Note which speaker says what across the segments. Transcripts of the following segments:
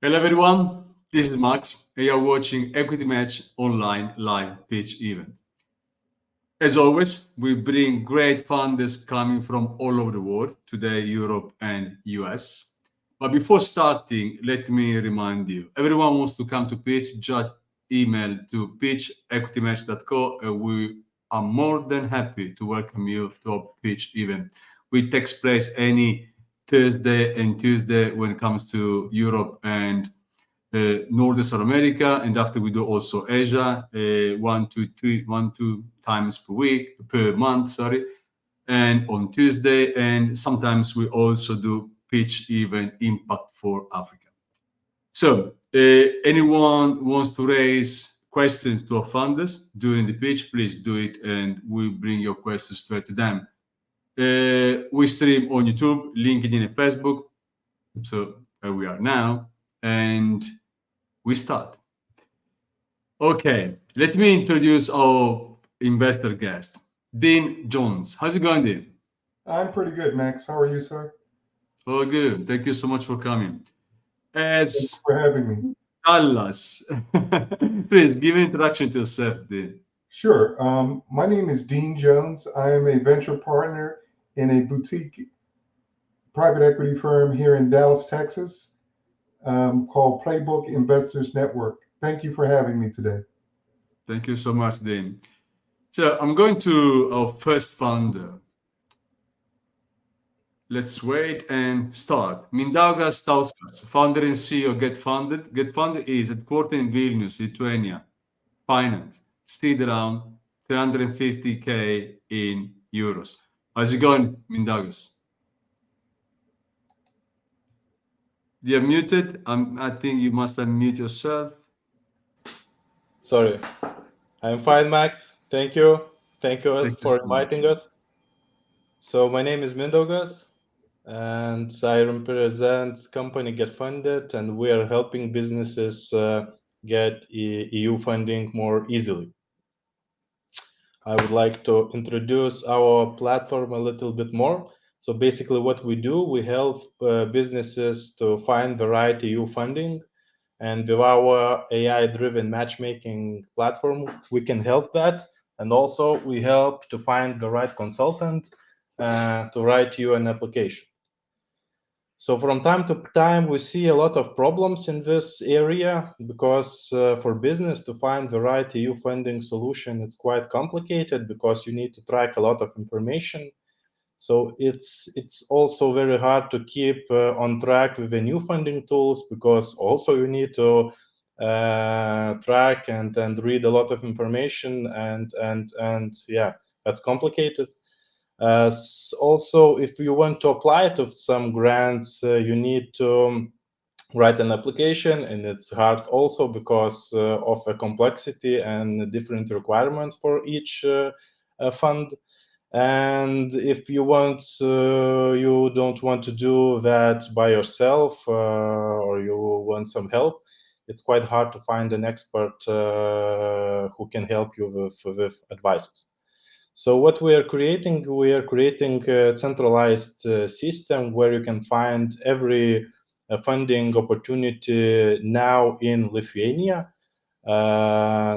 Speaker 1: Hello everyone, this is Max and you're watching Equity Match online live pitch event. As always, we bring great funders coming from all over the world, today Europe and US. But before starting, let me remind you, everyone wants to come to pitch, just email to pitch@equitymatch.co and we are more than happy to welcome you to our pitch event, which takes place any Thursday and Tuesday when it comes to Europe and North and South America, and after we do also Asia, 2 times per month, sorry, and on Tuesday, and sometimes we also do pitch event impact for Africa. So anyone wants to raise questions to our funders during the pitch, please do it, and we bring your questions straight to them. We stream on YouTube, LinkedIn, and Facebook. So where we are now, and we start. Okay, let me introduce our investor guest, Dean Jones. How's it going, Dean?
Speaker 2: I'm pretty good, Max. How are you, sir?
Speaker 1: Oh, good. Thank you so much for coming.
Speaker 2: Thanks for having me.
Speaker 1: Dallas, please give an introduction to yourself, Dean.
Speaker 2: Sure. My name is Dean Jones. I am a venture partner in a boutique private equity firm here in Dallas, Texas, called Playbook Investors Network. Thank you for having me today.
Speaker 1: Thank you so much, Dean. So I'm going to our first founder. Let's wait and start. Mindaugas Stauskas, founder and CEO of GetFunded. GetFunded is headquartered in Vilnius, Lithuania. Finance, seed round, 350K in euros. How's it going, Mindaugas? You're muted. I think you must unmute yourself.
Speaker 3: Sorry. I'm fine, Max. Thank you. Thank you for inviting us. So my name is Mindaugas, and I represent company GetFunded, and we are helping businesses get EU funding more easily. I would like to introduce our platform a little bit more. So basically what we do, we help businesses to find the right EU funding. And with our AI-driven matchmaking platform, we can help that. And also we help to find the right consultant to write you an application. So from time to time, we see a lot of problems in this area because for business to find the right EU funding solution, it's quite complicated because you need to track a lot of information. So it's also very hard to keep on track with the new funding tools because also you need to track and read a lot of information and yeah, that's complicated. Also, if you want to apply to some grants, you need to write an application, and it's hard also because of the complexity and different requirements for each fund. And if you want, you don't want to do that by yourself, or you want some help, it's quite hard to find an expert who can help you with advices. So what we are creating a centralized system where you can find every funding opportunity now in Lithuania.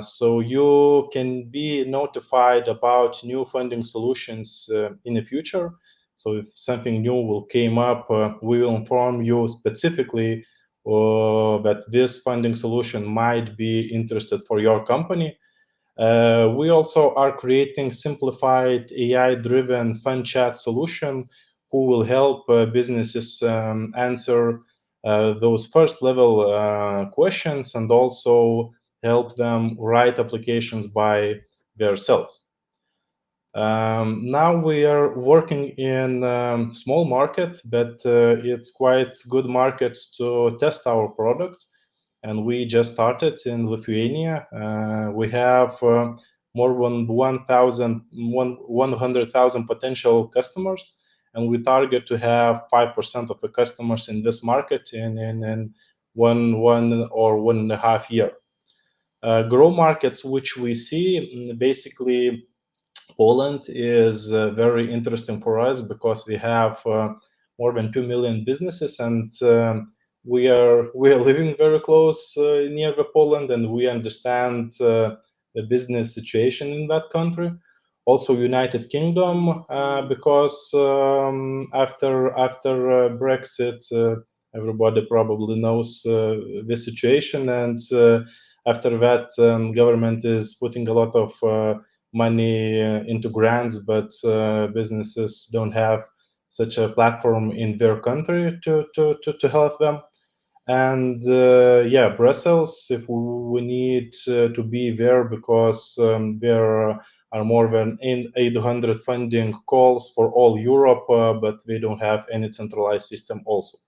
Speaker 3: So you can be notified about new funding solutions in the future. So if something new will came up, we will inform you specifically that this funding solution might be interested for your company. We also are creating simplified AI-driven fund chat solution who will help businesses answer those first-level questions and also help them write applications by themselves. Now we are working in small market, but it's quite good market to test our product. And we just started in Lithuania. We have more than 100,000 potential customers, and we target to have 5% of the customers in this market in one or 1.5 year. Grow markets, which we see, basically Poland is very interesting for us because we have more than 2 million businesses, and we are living very close near the Poland, and we understand the business situation in that country. Also, United Kingdom, because after Brexit, everybody probably knows the situation, and after that, government is putting a lot of money into grants, but businesses don't have such a platform in their country to help them. And yeah, Brussels, if we need to be there, because there are more than 800 funding calls for all Europe, but we don't have any centralized system also.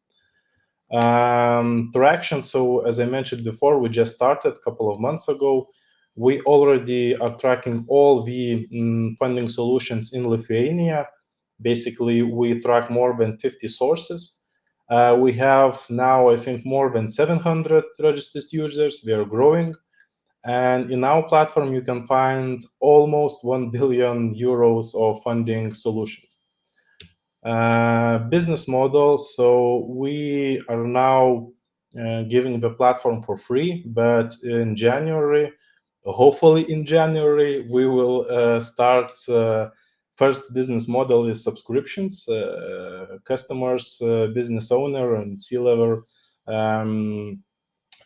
Speaker 3: Traction, so as I mentioned before, we just started a couple of months ago. We already are tracking all the funding solutions in Lithuania. Basically, we track more than 50 sources. We have now, I think, more than 700 registered users. We are growing. And in our platform, you can find almost 1 billion euros of funding solutions. Business model. So we are now giving the platform for free, but in January, hopefully in January, we will start first business model is subscriptions. Customers, business owner, and C-level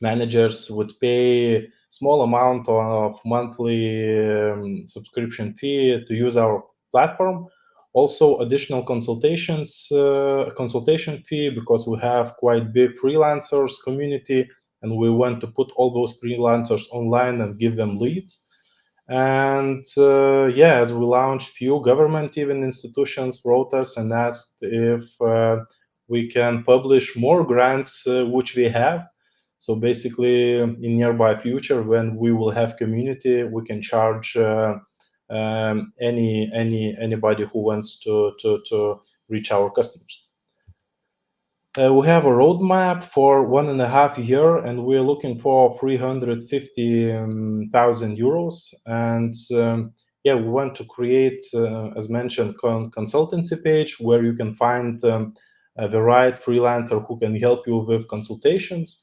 Speaker 3: managers would pay small amount of monthly subscription fee to use our platform. Also, additional consultation fee, because we have quite big freelancers community, and we want to put all those freelancers online and give them leads. And yeah, as we launched, few government even institutions wrote us and asked if we can publish more grants, which we have. So basically, in nearby future, when we will have community, we can charge anybody who wants to reach our customers. We have a roadmap for 1.5 years, and we're looking for 350,000 euros. And yeah, we want to create, as mentioned, consultancy page where you can find the right freelancer who can help you with consultations.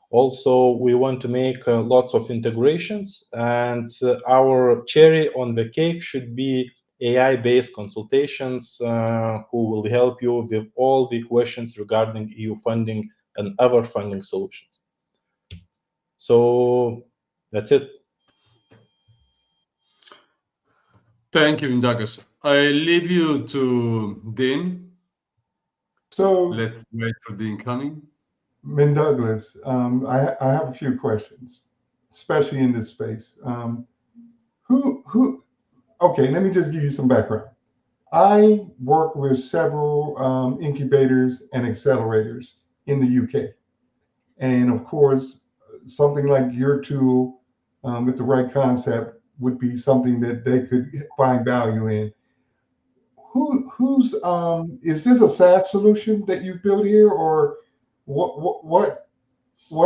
Speaker 3: Also, we want to make lots of integrations, and our cherry on the cake should be AI-based consultations who will help you with all the questions regarding EU funding and other funding solutions. So that's it.
Speaker 1: Thank you, Mindaugas. I leave you to Dean.
Speaker 2: So
Speaker 1: Let's wait for Dean coming.
Speaker 2: Mindaugas, I have a few questions, especially in this space. Okay, let me just give you some background. I work with several incubators and accelerators in the UK. And of course, something like your tool with the right concept would be something that they could find value in. Who's is this a SaaS solution that you built here, or what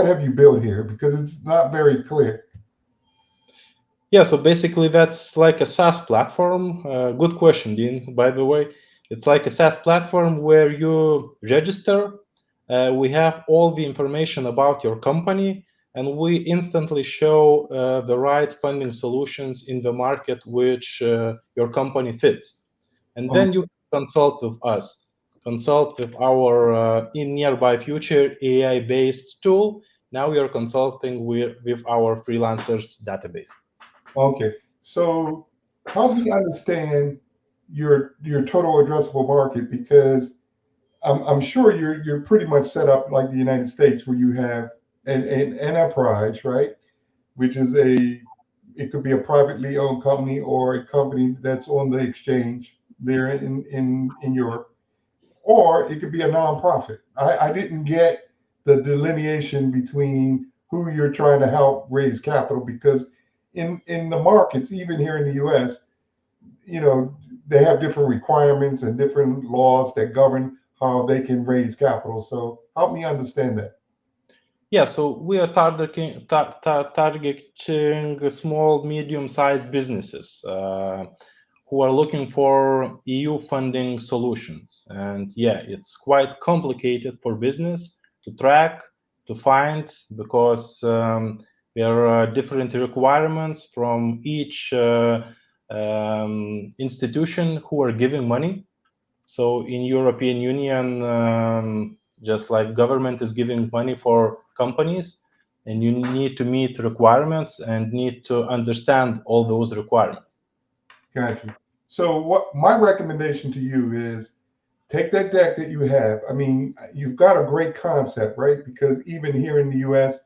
Speaker 2: have you built here? Because it's not very clear.
Speaker 3: Yeah, so basically that's like a SaaS platform. Good question, Dean, by the way. It's like a SaaS platform where you register. We have all the information about your company, and we instantly show the right funding solutions in the market which your company fits. And then you consult with us, consult with our in nearby future AI-based tool. Now you're consulting with our freelancers database.
Speaker 2: Okay, so help me understand your total addressable market, because I'm sure you're pretty much set up like the United States, where you have an enterprise, right? Which is it could be a privately owned company or a company that's on the exchange there in Europe, or it could be a nonprofit. I didn't get the delineation between who you're trying to help raise capital, because in the markets, even here in the US, you know, they have different requirements and different laws that govern how they can raise capital. So help me understand that.
Speaker 3: Yeah, so we are targeting small, medium-sized businesses who are looking for EU funding solutions. And yeah, it's quite complicated for business to track to find, because there are different requirements from each institution who are giving money. So in European Union, just like government is giving money for companies, and you need to meet requirements and need to understand all those requirements.
Speaker 2: Gotcha. So what my recommendation to you is take that deck that you have. I mean, you've got a great concept, right? Because even here in the US,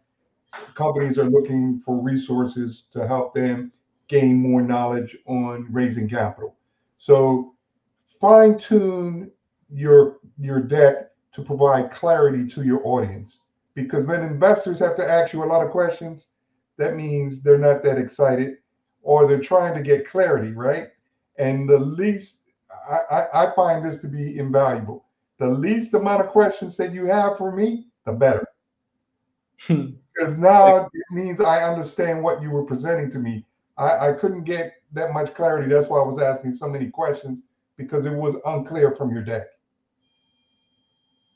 Speaker 2: companies are looking for resources to help them gain more knowledge on raising capital. So fine tune your deck to provide clarity to your audience. Because when investors have to ask you a lot of questions, that means they're not that excited, or they're trying to get clarity, right? And the least, I find this to be invaluable. The least amount of questions that you have for me, the better. Because now it means I understand what you were presenting to me. I couldn't get that much clarity. That's why I was asking so many questions, because it was unclear from your deck.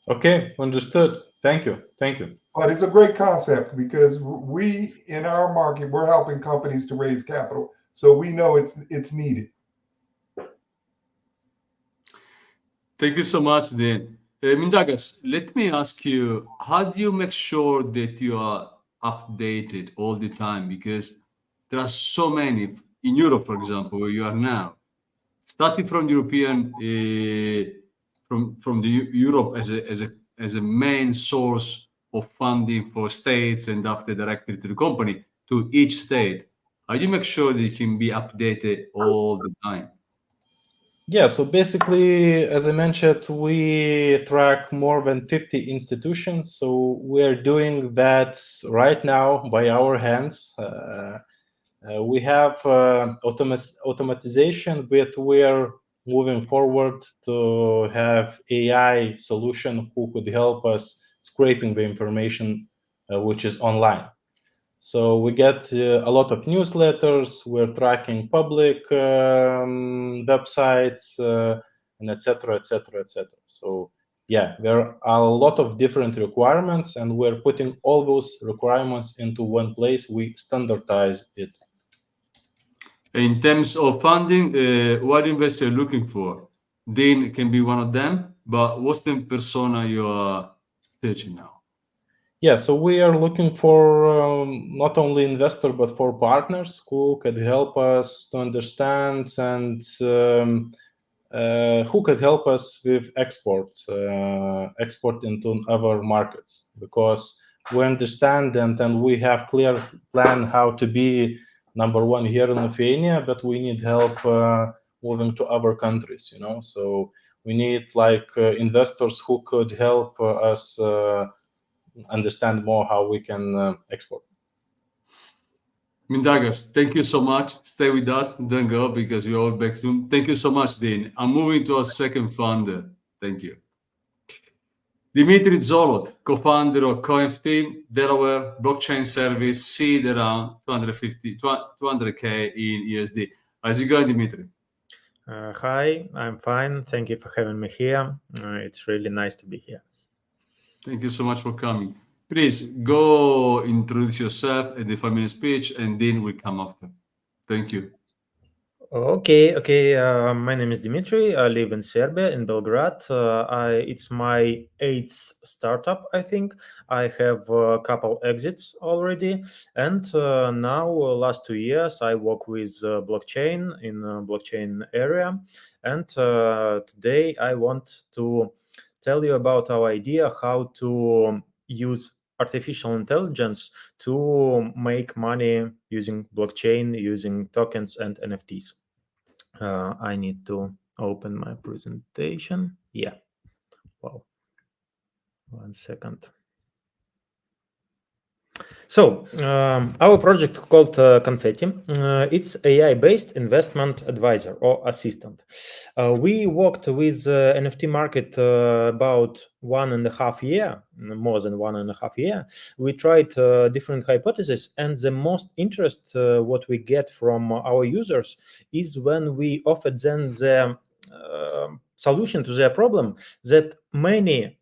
Speaker 3: Okay, understood. Thank you. Thank you.
Speaker 2: But it's a great concept, because we, in our market, we're helping companies to raise capital. So we know it's needed.
Speaker 1: Thank you so much, Dan. Mindaugas, let me ask you, how do you make sure that you are updated all the time? Because there are so many in Europe, for example, where you are now, starting from European, from the Europe as a main source of funding for states, and after directly to the company, to each state. How do you make sure that you can be updated all the time?
Speaker 3: Yeah, so basically, as I mentioned, we track more than 50 institutions. So we're doing that right now by our hands. We have automatization, but we're moving forward to have AI solution who could help us scraping the information which is online. So we get a lot of newsletters. We're tracking public websites and etc., etc., etc. So yeah, there are a lot of different requirements, and we're putting all those requirements into one place. We standardize it.
Speaker 1: In terms of funding, what investor are looking for? Dean can be one of them, but what's the persona you are searching now?
Speaker 3: Yeah, so we are looking for not only investor but for partners who could help us to understand, and who could help us with export into other markets, because we understand and we have clear plan how to be number one here in Lithuania, but we need help moving to other countries, you know. So we need like investors who could help us understand more how we can export.
Speaker 1: Mindaugas, thank you so much. Stay with us. Don't go, because we're all back soon. Thank you so much, Dean. I'm moving to our second founder. Thank you. Dimitri Zolot, co-founder of coNFT, Delaware blockchain service, seed around 200K in USD. How's it going, Dimitri?
Speaker 4: Hi, I'm fine. Thank you for having me here. It's really nice to be here.
Speaker 1: Thank you so much for coming. Please go introduce yourself in the 5-minute speech, and then we'll come after. Thank you.
Speaker 4: Okay. My name is Dimitri. I live in Serbia, in Belgrade. It's my 8th startup, I think. I have a couple exits already. And now, last 2 years, I work with blockchain in blockchain area. And today I want to tell you about our idea how to use artificial intelligence to make money using blockchain, using tokens and NFTs. I need to open my presentation. Yeah. Wow. 1 second. So our project called Confetti. It's AI-based investment advisor or assistant. We worked with NFT market about 1.5 years, more than 1.5 years. We tried different hypotheses, and the most interest what we get from our users is when we offered them the solution to their problem that many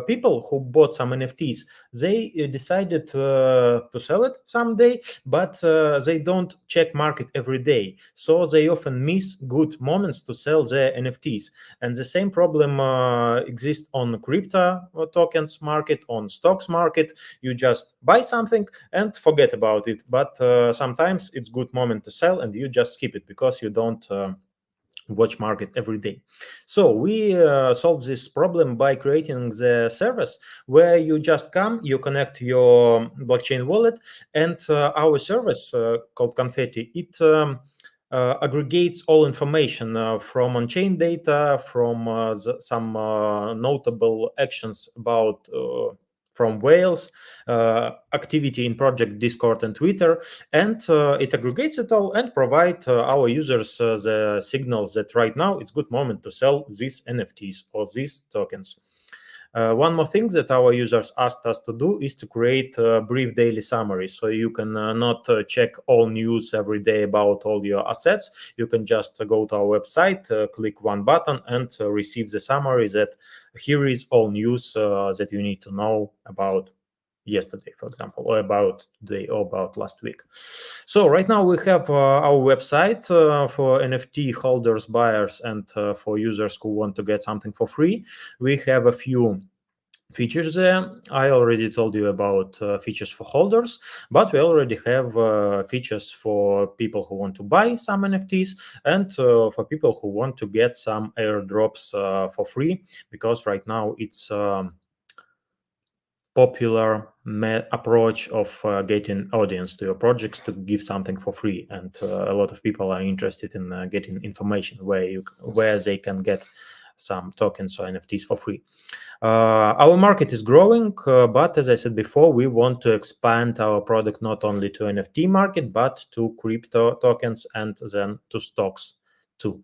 Speaker 4: people who bought some NFTs, they decided to sell it someday, but they don't check market every day. So they often miss good moments to sell their NFTs. And the same problem exists on crypto tokens market, on stocks market. You just buy something and forget about it. But sometimes it's good moment to sell and you just skip it because you don't watch market every day. So we solve this problem by creating the service where you just come, you connect your blockchain wallet, and our service called coNFT, it aggregates all information from on-chain data, from some notable actions about from whales, activity in project Discord and Twitter, and it aggregates it all and provide our users the signals that right now it's good moment to sell these NFTs or these tokens. One more thing that our users asked us to do is to create a brief daily summary. So you can not check all news every day about all your assets. You can just go to our website, click one button, and receive the summary that here is all news that you need to know about yesterday, for example, or about today, or about last week. So right now we have our website for NFT holders, buyers, and for users who want to get something for free. We have a few features there. I already told you about features for holders, but we already have features for people who want to buy some NFTs and for people who want to get some airdrops for free, because right now it's popular approach of getting audience to your projects to give something for free, and a lot of people are interested in getting information where they can get some tokens or NFTs for free. Our market is growing, but as I said before, we want to expand our product not only to NFT market, but to crypto tokens and then to stocks too.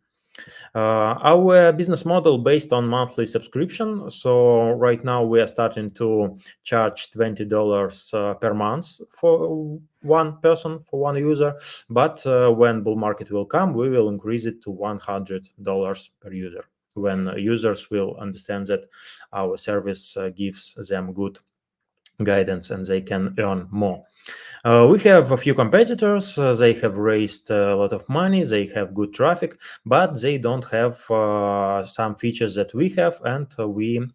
Speaker 4: Our business model based on monthly subscription. So right now we are starting to charge $20 per month for one person, for one user. But when bull market will come, we will increase it to $100 per user, when users will understand that our service gives them good guidance and they can earn more. We have a few competitors. They have raised a lot of money. They have good traffic, but they don't have some features that we have, and we are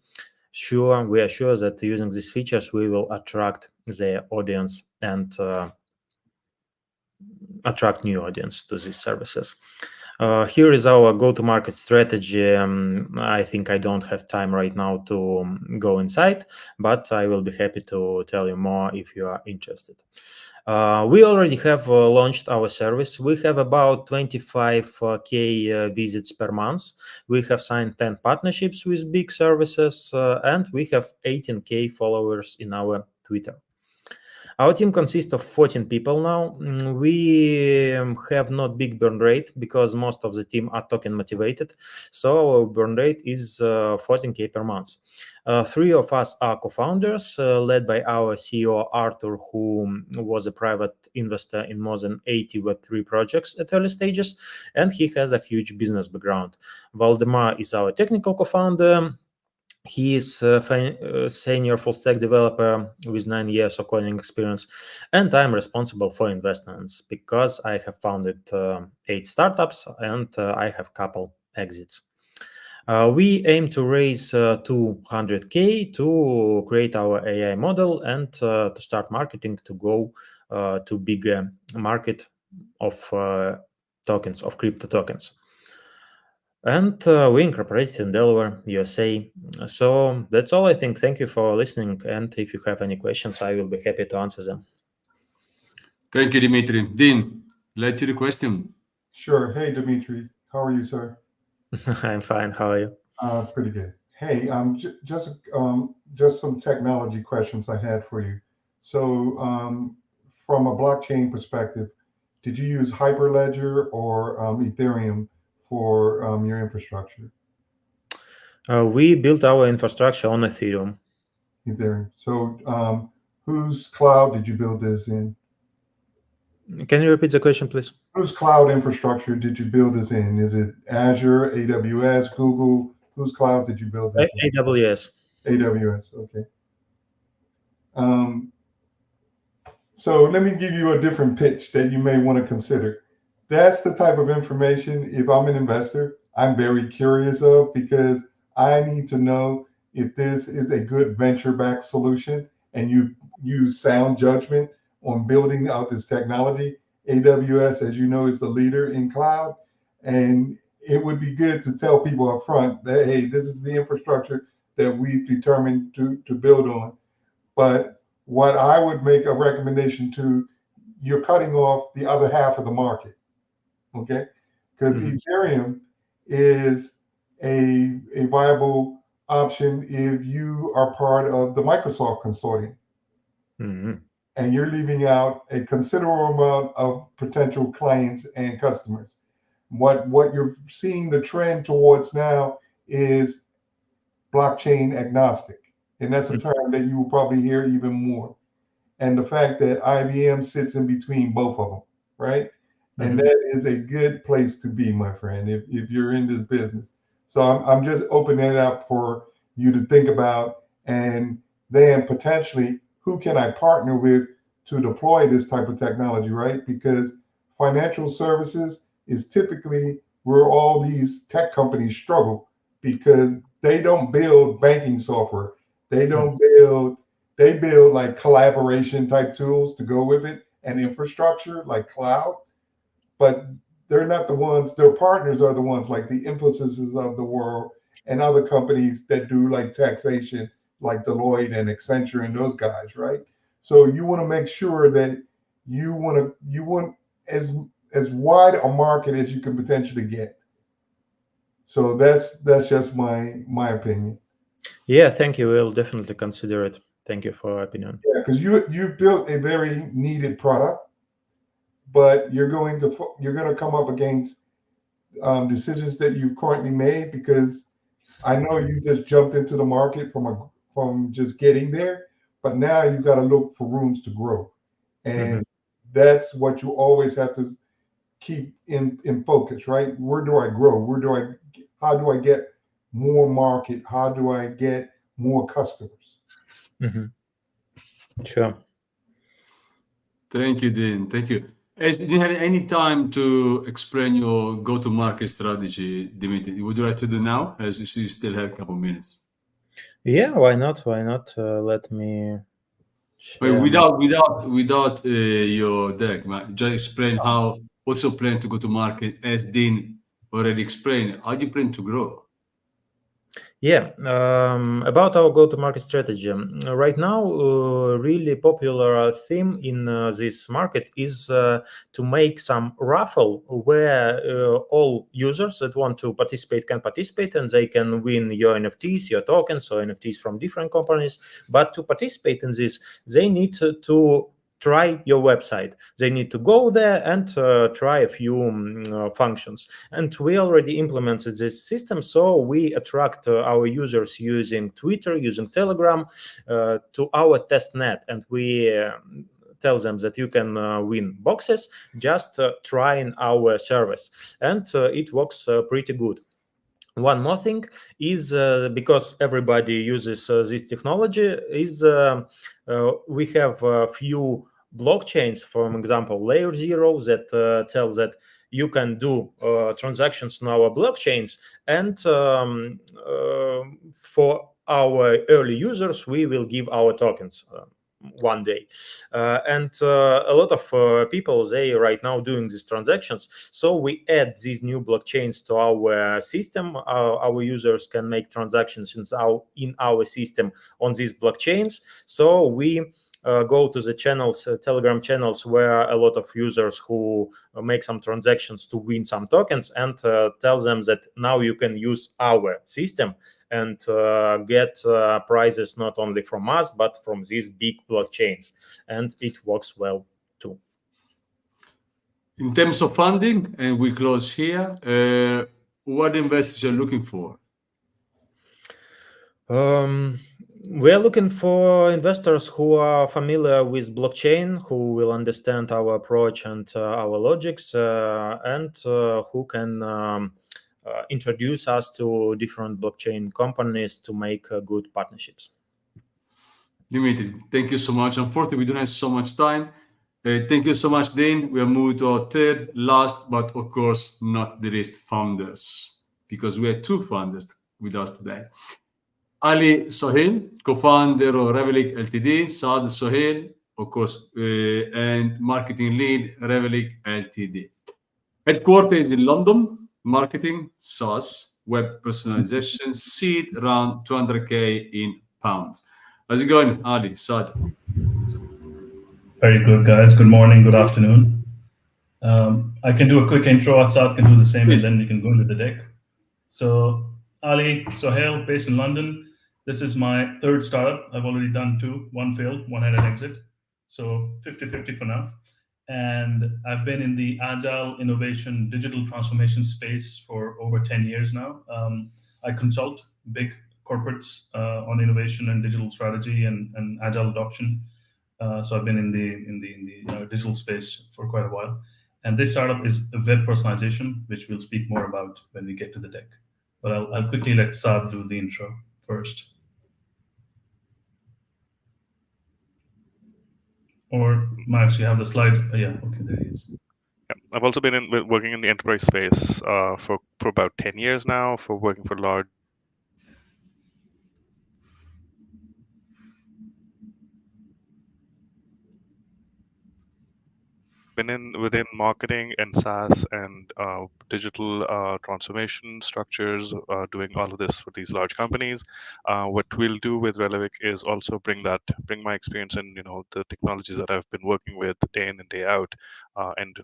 Speaker 4: sure that using these features we will attract their audience and attract new audience to these services. Here is our go-to-market strategy. I think I don't have time right now to go inside, but I will be happy to tell you more if you are interested. We already have launched our service. We have about 25K visits per month. We have signed 10 partnerships with big services, and we have 18K followers in our Twitter. Our team consists of 14 people now. We have not big burn rate because most of the team are token motivated. So our burn rate is 14K per month. 3 of us are co-founders, led by our CEO, Arthur, who was a private investor in more than 80 Web3 projects at early stages, and he has a huge business background. Valdemar is our technical co-founder. He is a senior full-stack developer with 9 years of coding experience, and I'm responsible for investments because I have founded 8 startups and I have a couple exits. We aim to raise 200K to create our AI model and to start marketing to go to bigger market of tokens, of crypto tokens. And we incorporated in Delaware, USA. So that's all, I think. Thank you for listening. And if you have any questions, I will be happy to answer them.
Speaker 1: Thank you, Dimitri. Dean, let you the question.
Speaker 2: Sure. Hey, Dimitri. How are you, sir?
Speaker 4: I'm fine. How are you?
Speaker 2: Pretty good. Hey, just some technology questions I had for you. So, from a blockchain perspective, did you use Hyperledger or Ethereum for your infrastructure?
Speaker 4: We built our infrastructure on Ethereum.
Speaker 2: Ethereum. So, whose cloud did you build this in?
Speaker 4: Can you repeat the question, please?
Speaker 2: Whose cloud infrastructure did you build this in? Is it Azure, AWS, Google, Whose cloud did you build this in?
Speaker 4: AWS.
Speaker 2: AWS, okay. So let me give you a different pitch that you may want to consider. That's the type of information, if I'm an investor, I'm very curious of, because I need to know if this is a good venture-backed solution and you use sound judgment on building out this technology. AWS, as you know, is the leader in cloud. And it would be good to tell people up front that, hey, this is the infrastructure that we've determined to build on. But what I would make a recommendation to, you're cutting off the other half of the market, okay? Because Ethereum is a viable option if you are part of the Microsoft consortium. And you're leaving out a considerable amount of potential clients and customers. What you're seeing the trend towards now is blockchain agnostic. And that's a term that you will probably hear even more. And the fact that IBM sits in between both of them, right? And that is a good place to be, my friend, if you're in this business. So I'm just opening it up for you to think about, and then potentially who can I partner with to deploy this type of technology, right? Because financial services is typically where all these tech companies struggle, because they don't build banking software. They don't build, they build like collaboration type tools to go with it and infrastructure like cloud, but they're not the ones, their partners are the ones like the Infosys of the world and other companies that do like taxation, like Deloitte and Accenture and those guys, right? So you want to make sure that you want as wide a market as you can potentially get. So that's just my opinion.
Speaker 4: Yeah, thank you. We'll definitely consider it. Thank you for your opinion.
Speaker 2: Yeah, because you've built a very needed product, but you're going to come up against decisions that you've currently made, because I know you just jumped into the market from just getting there, but now you've got to look for rooms to grow, and that's what you always have to keep in focus, right? Where do I grow? How do I get more market? How do I get more customers?
Speaker 4: Sure.
Speaker 1: Thank you, Dean. Thank you. As you had any time to explain your go-to-market strategy, Dimitri, would you like to do now, as you still have a couple minutes?
Speaker 4: Yeah, why not? Why not? Let me share.
Speaker 1: Without your deck, just explain how also plan to go to market, as Dean already explained. How do you plan to grow?
Speaker 4: Yeah, about our go-to-market strategy. Right now, really popular theme in this market is to make some raffle where all users that want to participate can participate, and they can win your NFTs, your tokens, or NFTs from different companies. But to participate in this, they need to try your website. They need to go there and try a few functions. And we already implemented this system, so we attract our users using Twitter, using Telegram to our testnet, and we tell them that you can win boxes just trying our service, and it works pretty good. One more thing is because everybody uses this technology, is we have a few blockchains, for example, Layer 0, that tells that you can do transactions on our blockchains, and for our early users, we will give our tokens one day. And a lot of people, they right now doing these transactions. So we add these new blockchains to our system. Our users can make transactions in our system on these blockchains. So we go to the channels, Telegram channels, where a lot of users who make some transactions to win some tokens, and tell them that now you can use our system and get prizes not only from us, but from these big blockchains. And it works well too.
Speaker 1: In terms of funding, and we close here, what investors are looking for?
Speaker 4: We're looking for investors who are familiar with blockchain, who will understand our approach and our logics, and who can introduce us to different blockchain companies to make good partnerships.
Speaker 1: Dimitri, thank you so much. Unfortunately, we don't have so much time. Thank you so much, Dean. We are moving to our third, last, but of course not the least, founders, because we have two founders with us today. Ali Sohail, co-founder of Relevic Ltd, Saad Sohail, of course, and marketing lead, Relevic Ltd. Headquarters in London, marketing, SaaS, web personalization, seed around 200K in pounds. How's it going, Ali, Saad?
Speaker 5: Very good, guys. Good morning, good afternoon. I can do a quick intro. Saad can do the same,
Speaker 1: Please.
Speaker 5: and then we can go into the deck. So, Ali Sohail, based in London. This is my third startup. I've already done two. One failed, one had an exit. So 50-50 for now. And I've been in the agile innovation, digital transformation space for over 10 years now. I consult big corporates on innovation and digital strategy and agile adoption. So I've been in the digital space for quite a while. And this startup is a web personalization, which we'll speak more about when we get to the deck. But I'll quickly let Saad do the intro first. Or Max, you have the slides? Oh, yeah, okay, there he is.
Speaker 6: Yeah, I've also been working in the enterprise space for about 10 years now, for working for large. Been within marketing and SaaS and digital transformation structures, doing all of this for these large companies. What we'll do with Relevic is also bring my experience and the technologies that I've been working with day in and day out, and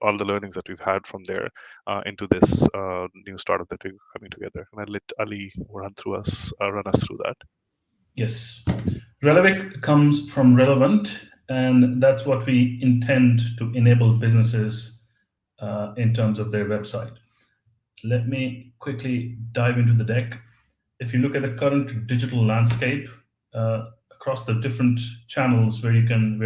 Speaker 6: all the learnings that we've had from there into this new startup that we're coming together. And I'll let Ali run us through that.
Speaker 5: Yes, Relevic comes from relevant. And that's what we intend to enable businesses in terms of their website. Let me quickly dive into the deck. If you look at the current digital landscape across the different channels where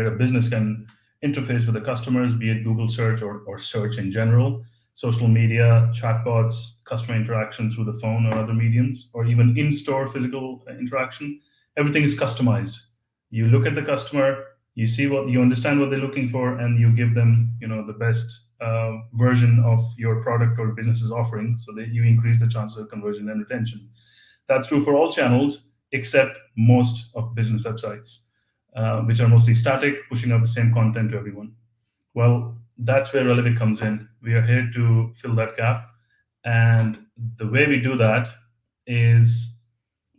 Speaker 5: a business can interface with the customers, be it Google search or search in general, social media, chatbots, customer interaction through the phone or other mediums, or even in-store physical interaction, everything is customized. You look at the customer, you understand what they're looking for, and you give them, the best version of your product or business's offering, so that you increase the chances of conversion and retention. That's true for all channels, except most of business websites, which are mostly static, pushing out the same content to everyone. Well, that's where Relevic comes in. We are here to fill that gap, and the way we do that is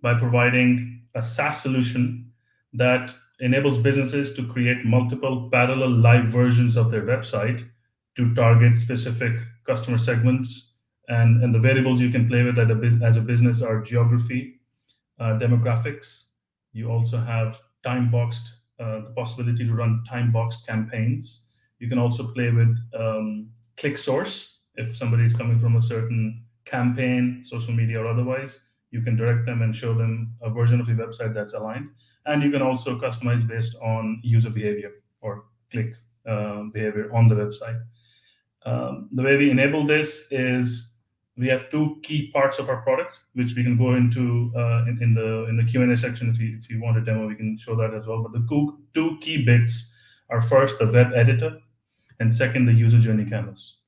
Speaker 5: by providing a SaaS solution that enables businesses to create multiple parallel live versions of their website to target specific customer segments. And the variables you can play with as a business are geography, demographics. You also have time-boxed, the possibility to run time-boxed campaigns. You can also play with click source. If somebody is coming from a certain campaign, social media or otherwise, you can direct them and show them a version of your website that's aligned. And you can also customize based on user behavior or click behavior on the website. The way we enable this is we have two key parts of our product, which we can go into in the Q&A section. If you want a demo, we can show that as well. But the two key bits are first the web editor, and second the user journey canvas.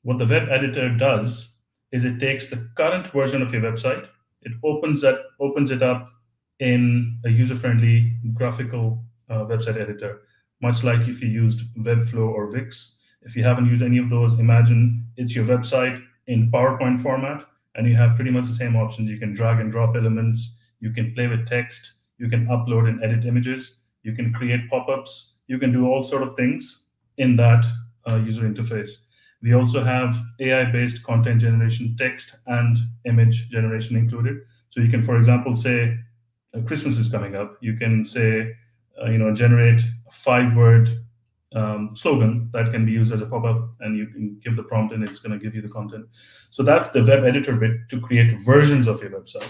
Speaker 5: What the web editor does is it takes the current version of your website, it opens it up in a user-friendly graphical website editor, much like if you used Webflow or Wix. If you haven't used any of those, imagine it's your website in PowerPoint format, and you have pretty much the same options. You can drag and drop elements, you can play with text, you can upload and edit images, you can create pop-ups, you can do all sort of things in that user interface. We also have AI-based content generation, text and image generation included. So you can, for example, say, Christmas is coming up, you can say, generate a 5-word slogan that can be used as a pop-up, and you can give the prompt and it's going to give you the content. So that's the web editor bit to create versions of your website.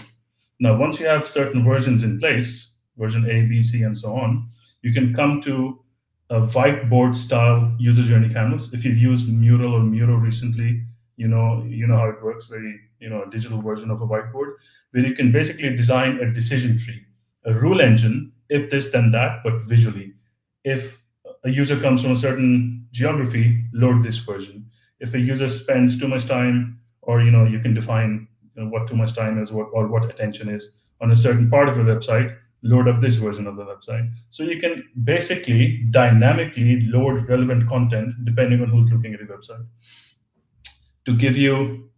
Speaker 5: Now, once you have certain versions in place, version A, B, C, and so on, you can come to a whiteboard style user journey canvas. If you've used Mural or Miro recently, you know how it works, very a digital version of a whiteboard, where you can basically design a decision tree, a rule engine, if this then that, but visually. If a user comes from a certain geography, load this version. If a user spends too much time, or you can define what too much time is, or what attention is on a certain part of the website, load up this version of the website. So you can basically dynamically load relevant content depending on who's looking at your website. To give you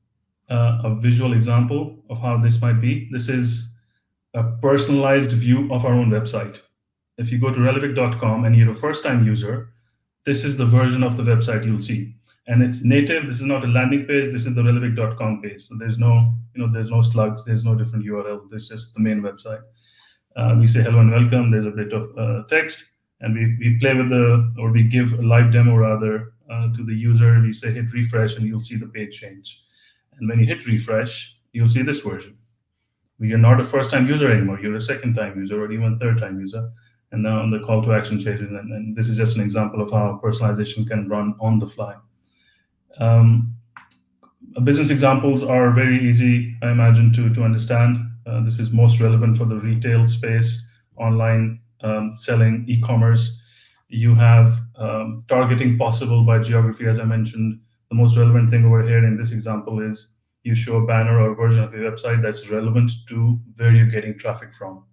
Speaker 5: a visual example of how this might be, this is a personalized view of our own website. If you go to relevic.com and you're a first-time user, this is the version of the website you'll see. And it's native. This is not a landing page. This is the relevic.com page. So there's no, there's no slugs. There's no different URL. This is the main website. We say hello and welcome. There's a bit of text, and we play with we give a live demo rather to the user. We say hit refresh, and you'll see the page change. And when you hit refresh, you'll see this version. You're not a first-time user anymore. You're a second-time user, or even third-time user. And now the call to action changes. And this is just an example of how personalization can run on the fly. Business examples are very easy, I imagine, to understand. This is most relevant for the retail space, online selling, e-commerce. You have targeting possible by geography, as I mentioned. The most relevant thing over here in this example is you show a banner or a version of your website that's relevant to where you're getting traffic from.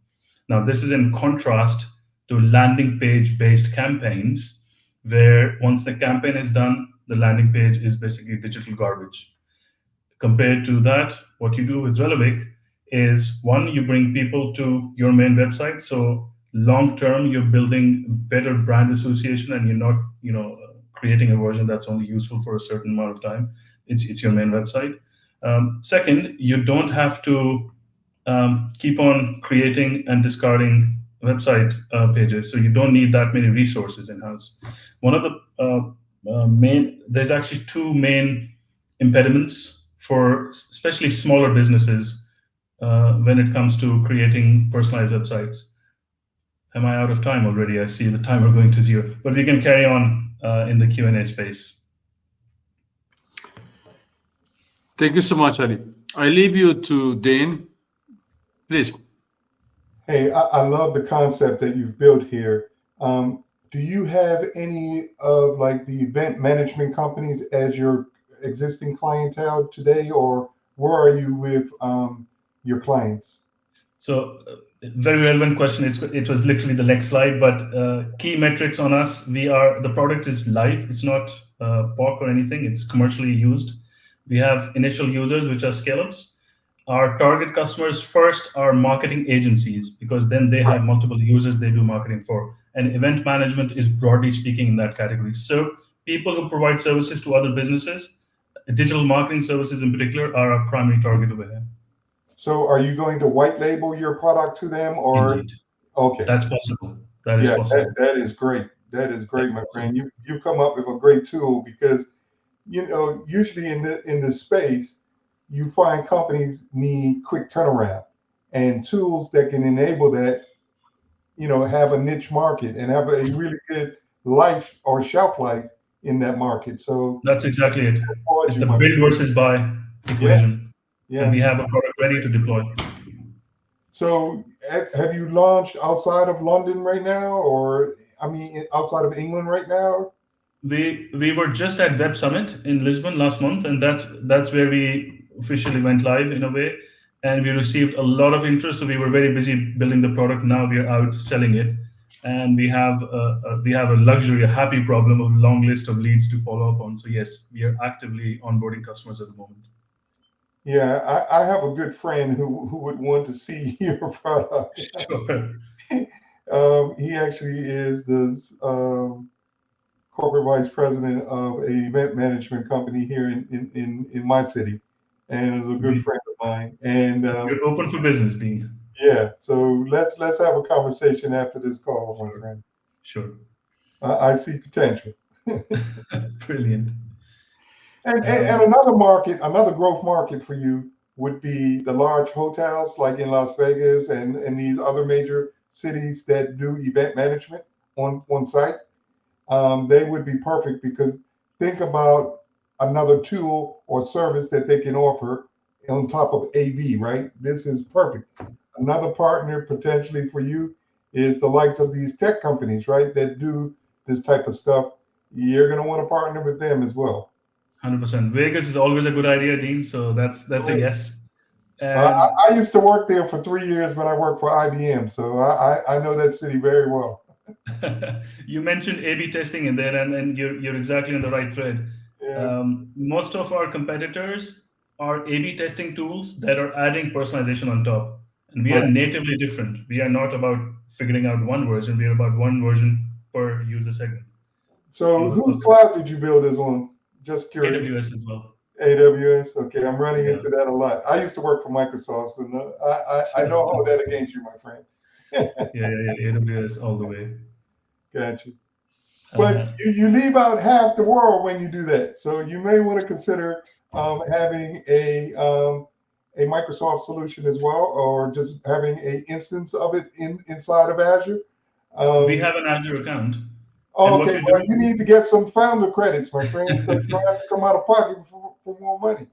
Speaker 5: Now, this is in contrast to landing page-based campaigns, where once the campaign is done, the landing page is basically digital garbage. Compared to that, what you do with Relevic is, one, you bring people to your main website. So long-term, you're building better brand association, and you're not, creating a version that's only useful for a certain amount of time. It's your main website. Second, you don't have to keep on creating and discarding website pages, so you don't need that many resources in-house. One of the there's actually two main impediments for especially smaller businesses when it comes to creating personalized websites. Am I out of time already? I see the timer going to 0, but we can carry on in the Q&A space.
Speaker 1: Thank you so much, Ali. I leave you to Dane. Please.
Speaker 2: Hey, I love the concept that you've built here. Do you have any of the event management companies as your existing clientele today, or where are you with your clients? So
Speaker 5: very relevant question. It was literally the next slide, but key metrics on us, the product is live. It's not POC or anything. It's commercially used. We have initial users, which are scale-ups. Our target customers first are marketing agencies, because then they have multiple users they do marketing for. And event management is broadly speaking in that category. So people who provide services to other businesses, digital marketing services in particular, are our primary target over here.
Speaker 2: So are you going to white label your product to them, or?
Speaker 5: Indeed.
Speaker 2: Okay.
Speaker 5: That's possible. That is possible.
Speaker 2: That is great. That is great, my friend. You come up with a great tool, because usually in this space, you find companies need quick turnaround, and tools that can enable that, have a niche market and have a really good life or shelf life in that market. So
Speaker 5: that's exactly it. It's the build versus buy equation.
Speaker 2: Yeah.
Speaker 5: And we have a product ready to deploy.
Speaker 2: So have you launched outside of London right now, or outside of England right now?
Speaker 5: We were just at Web Summit in Lisbon last month, and that's where we officially went live in a way, and we received a lot of interest. So we were very busy building the product. Now we are out selling it, and we have a luxury, a happy problem of a long list of leads to follow up on. So yes, we are actively onboarding customers at the moment.
Speaker 2: Yeah, I have a good friend who would want to see your product.
Speaker 5: Sure.
Speaker 2: He actually is the corporate vice president of an event management company here in my city, and is a good friend of mine. And
Speaker 5: you're open for business, Dean.
Speaker 2: Yeah, so let's have a conversation after this call, my friend.
Speaker 5: Sure.
Speaker 2: I see potential.
Speaker 5: Brilliant.
Speaker 2: And another growth market for you would be the large hotels, like in Las Vegas and these other major cities that do event management on site. They would be perfect, because think about another tool or service that they can offer on top of AV, right? This is perfect. Another partner potentially for you is the likes of these tech companies, right, that do this type of stuff. You're going to want to partner with them as well.
Speaker 5: 100%. Vegas is always a good idea, Dean. So that's a yes.
Speaker 2: I
Speaker 5: And
Speaker 2: used to work there for 3 years when I worked for IBM, so I know that city very well.
Speaker 5: you mentioned A/B testing in there, and you're exactly on the right thread.
Speaker 2: Yeah.
Speaker 5: Most of our competitors are A/B testing tools that are adding personalization on top, and we are
Speaker 2: Right.
Speaker 5: natively different. We are not about figuring out one version. We are about one version per user segment.
Speaker 2: So whose cloud did you build this on? Just curious.
Speaker 5: AWS as well.
Speaker 2: AWS. Okay, I'm running
Speaker 5: Yeah.
Speaker 2: into that a lot. I used to work for Microsoft, so no, I don't hold that against you, my friend.
Speaker 5: yeah, AWS all the way.
Speaker 2: Gotcha. But you leave out half the world when you do that. So you may want to consider having a Microsoft solution as well, or just having an instance of it inside of Azure.
Speaker 5: We have an Azure account.
Speaker 2: Okay, well, you need to get some founder credits, my friend, so you don't have to come out of pocket for more money.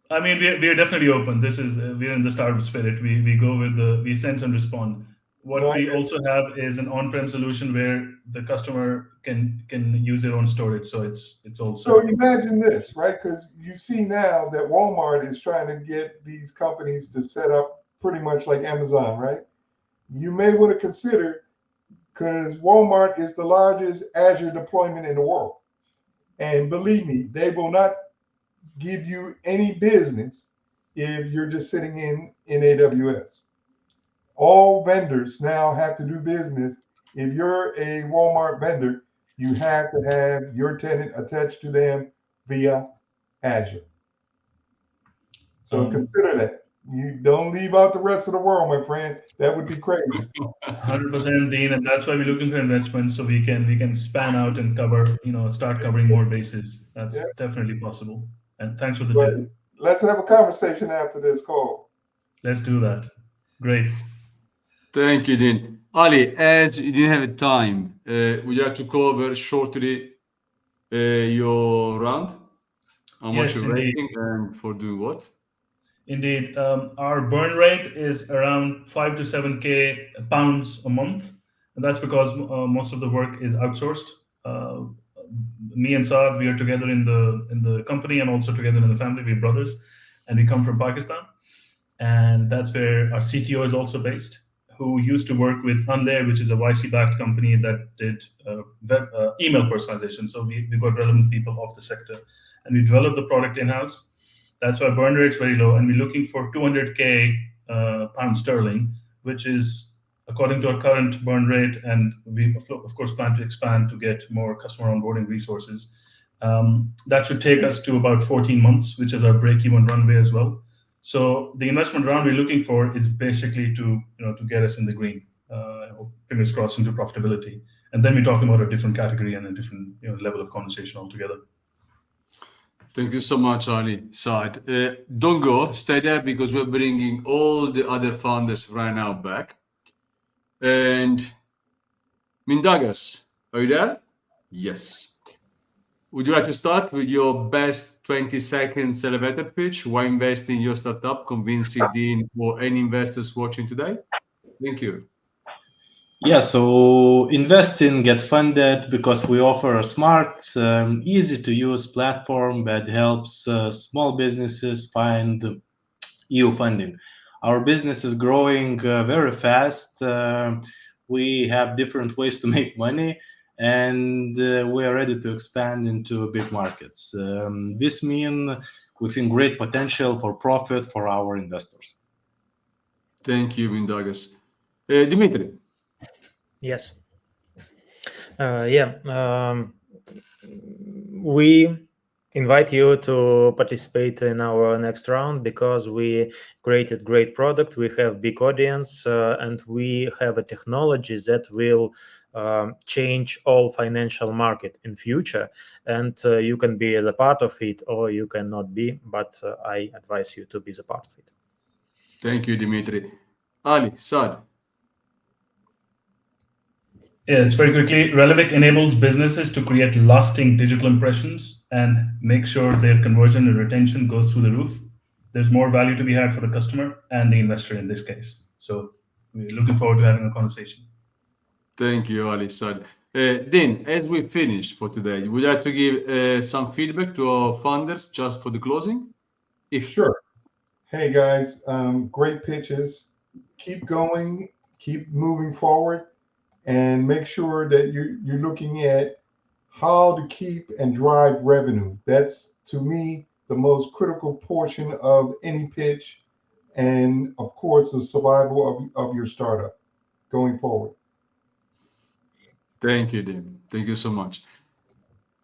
Speaker 5: I mean, we are definitely open. This is we're in the startup spirit. We go with we sense and respond. What we also have is an on-prem solution where the customer can use their own storage. So it's also.
Speaker 2: So imagine this, right? Because you see now that Walmart is trying to get these companies to set up pretty much like Amazon, right? You may want to consider, because Walmart is the largest Azure deployment in the world. And believe me, they will not give you any business if you're just sitting in AWS. All vendors now have to do business. If you're a Walmart vendor, you have to have your tenant attached to them via Azure. So consider that. You don't leave out the rest of the world, my friend. That would be crazy.
Speaker 5: 100%, Dean, and that's why we're looking for investment, so we can span out and cover, start covering more bases. That's definitely possible. And thanks for the tip.
Speaker 2: Let's have a conversation after this call.
Speaker 5: Let's do that. Great.
Speaker 1: Thank you, Dean. Ali, as you didn't have time, would you like to cover shortly your round? How much you're raising and for doing what?
Speaker 5: Indeed. Our burn rate is around 5 to 7K pounds a month. And that's because most of the work is outsourced. Me and Saad, we are together in the company and also together in the family. We're brothers, and we come from Pakistan. And that's where our CTO is also based, who used to work with Unlayer, which is a YC-backed company that did email personalization. So we got relevant people of the sector, and we developed the product in-house. That's why burn rate's very low, and we're looking for 200K pound sterling, which is according to our current burn rate, and we of course plan to expand to get more customer onboarding resources. That should take us to about 14 months, which is our break-even runway as well. So the investment round we're looking for is basically to get us in the green, fingers crossed, into profitability, and then we're talking about a different category and a different level of conversation altogether.
Speaker 1: Thank you so much, Ali. Saad, don't go, stay there, because we're bringing all the other founders right now back. And Mindaugas, are you there? Yes. Would you like to start with your best 20 seconds elevator pitch? Why invest in your startup, convincing Dean or any investors watching today? Thank you.
Speaker 3: Yeah, so invest in Get Funded because we offer a smart, easy to use platform that helps small businesses find EU funding. Our business is growing very fast. We have different ways to make money, and we are ready to expand into big markets. This means we think great potential for profit for our investors.
Speaker 1: Thank you, Mindaugas. Dimitri.
Speaker 4: Yes. We invite you to participate in our next round because we created great product. We have big audience and we have a technology that will change all financial market in future. And you can be the part of it or you cannot be, but I advise you to be the part of it.
Speaker 1: Thank you, Dimitri. Ali, Saad.
Speaker 5: Yes, very quickly. Relevic enables businesses to create lasting digital impressions and make sure their conversion and retention goes through the roof. There's more value to be had for the customer and the investor in this case. So we're looking forward to having a conversation.
Speaker 1: Thank you, Ali, Saad. Dean, as we finish for today, would you like to give some feedback to our founders just for the closing?
Speaker 2: Sure. Hey guys, great pitches. Keep going, keep moving forward, and make sure that you're looking at how to keep and drive revenue. That's, to me, the most critical portion of any pitch, and of course, the survival of your startup going forward.
Speaker 1: Thank you, Dean. Thank you so much.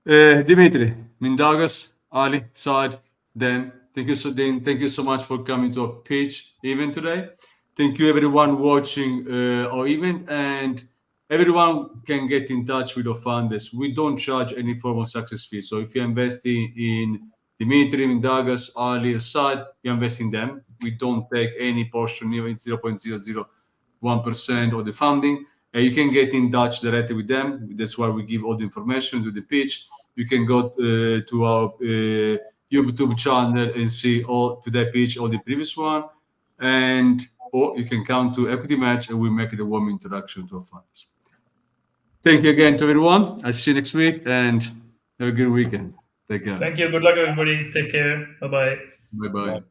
Speaker 1: Dimitri, Mindaugas, Ali, Saad, Dan, thank you so much for coming to our pitch event today. Thank you everyone watching our event, and everyone can get in touch with our founders. We don't charge any form of success fee. So if you're investing in Dimitri, Mindaugas, Ali, or Saad, you invest in them. We don't take any portion, even 0.001% of the funding. You can get in touch directly with them. That's why we give all the information, do the pitch. You can go to our YouTube channel and see all today's pitch, all the previous one, or you can come to Equity Match and we make it a warm introduction to our funds. Thank you again to everyone. I'll see you next week and have a good weekend. Take care.
Speaker 5: Thank you. Good luck, everybody. Take care. Bye-bye.
Speaker 1: Bye-bye.